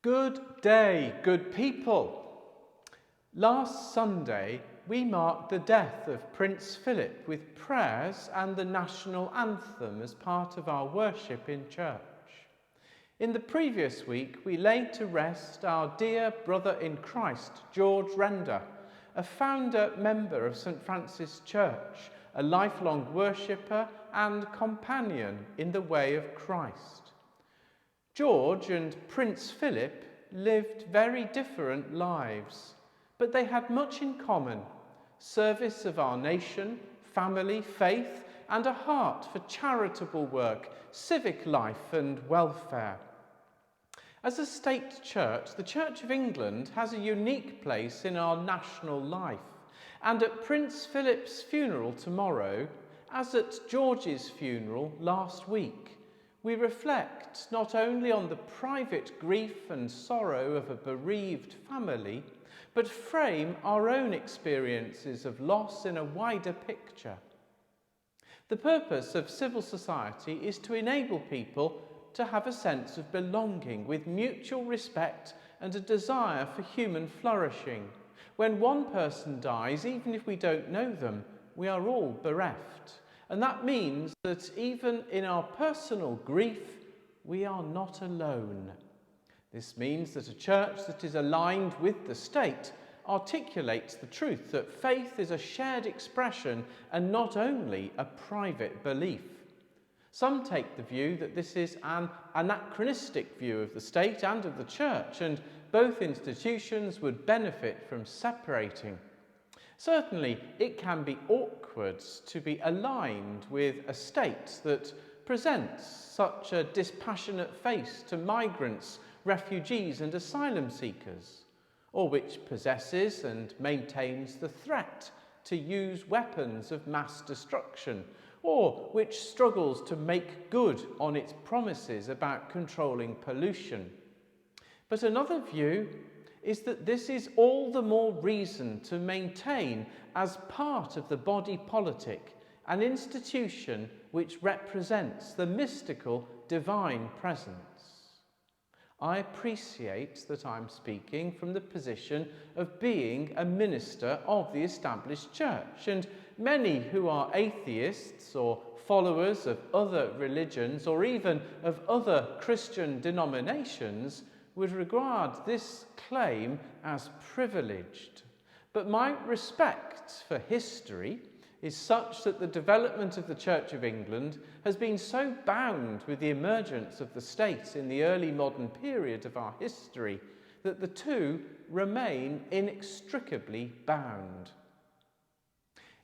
Good day, good people. Last Sunday, we marked the death of Prince Philip with prayers and the national anthem as part of our worship in church. In the previous week, we laid to rest our dear brother in Christ, George Render, a founder member of St. Francis Church, a lifelong worshipper and companion in the way of Christ. George and Prince Philip lived very different lives, but they had much in common: service of our nation, family, faith, and a heart for charitable work, civic life and welfare. As a state church, the Church of England has a unique place in our national life, and at Prince Philip's funeral tomorrow, as at George's funeral last week, we reflect not only on the private grief and sorrow of a bereaved family, but frame our own experiences of loss in a wider picture. The purpose of civil society is to enable people to have a sense of belonging with mutual respect and a desire for human flourishing. When one person dies, even if we don't know them, we are all bereft. And that means that even in our personal grief, we are not alone. This means that a church that is aligned with the state articulates the truth that faith is a shared expression and not only a private belief. Some take the view that this is an anachronistic view of the state and of the church, and both institutions would benefit from separating. Certainly, it can be awkward to be aligned with a state that presents such a dispassionate face to migrants, refugees and asylum seekers, or which possesses and maintains the threat to use weapons of mass destruction, or which struggles to make good on its promises about controlling pollution. But another view is that this is all the more reason to maintain, as part of the body politic, an institution which represents the mystical divine presence. I appreciate that I'm speaking from the position of being a minister of the established church, and many who are atheists or followers of other religions or even of other Christian denominations would regard this claim as privileged. But my respect for history is such that the development of the Church of England has been so bound with the emergence of the state in the early modern period of our history that the two remain inextricably bound.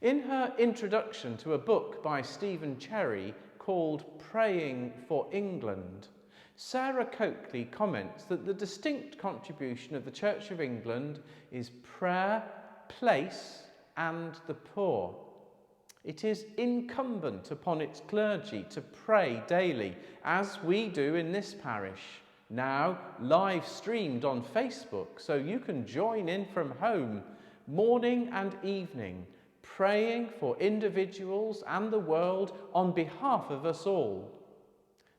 In her introduction to a book by Stephen Cherry called Praying for England, Sarah Coakley comments that the distinct contribution of the Church of England is prayer, place, and the poor. It is incumbent upon its clergy to pray daily, as we do in this parish, now live streamed on Facebook, so you can join in from home, morning and evening, praying for individuals and the world on behalf of us all.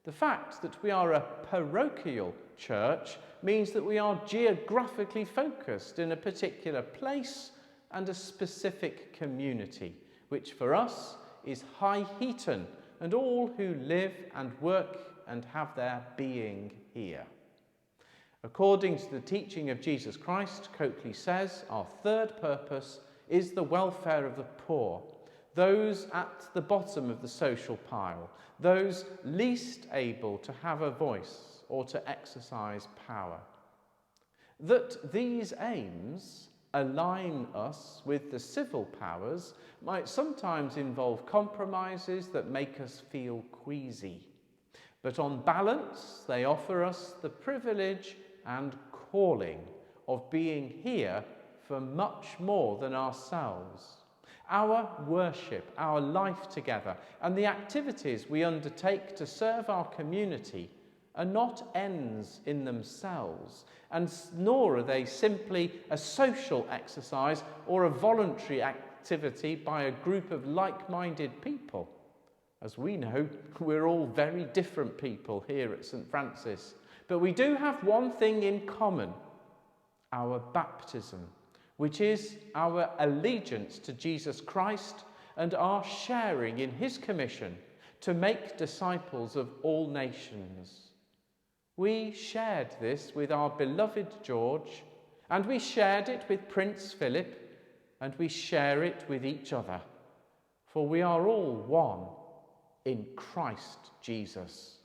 The fact that we are a parochial church means that we are geographically focused in a particular place and a specific community, which for us is High Heaton and all who live and work and have their being here. According to the teaching of Jesus Christ, Coakley says, our third purpose is the welfare of the poor, those at the bottom of the social pile, those least able to have a voice or to exercise power. That these aims align us with the civil powers might sometimes involve compromises that make us feel queasy. But on balance, they offer us the privilege and calling of being here for much more than ourselves. Our worship, our life together, and the activities we undertake to serve our community are not ends in themselves, and nor are they simply a social exercise or a voluntary activity by a group of like-minded people. As we know, we're all very different people here at St. Francis, But we do have one thing in common, our baptism, which is our allegiance to Jesus Christ and our sharing in his commission to make disciples of all nations. We shared this with our beloved George, and we shared it with Prince Philip, and we share it with each other, for we are all one in Christ Jesus.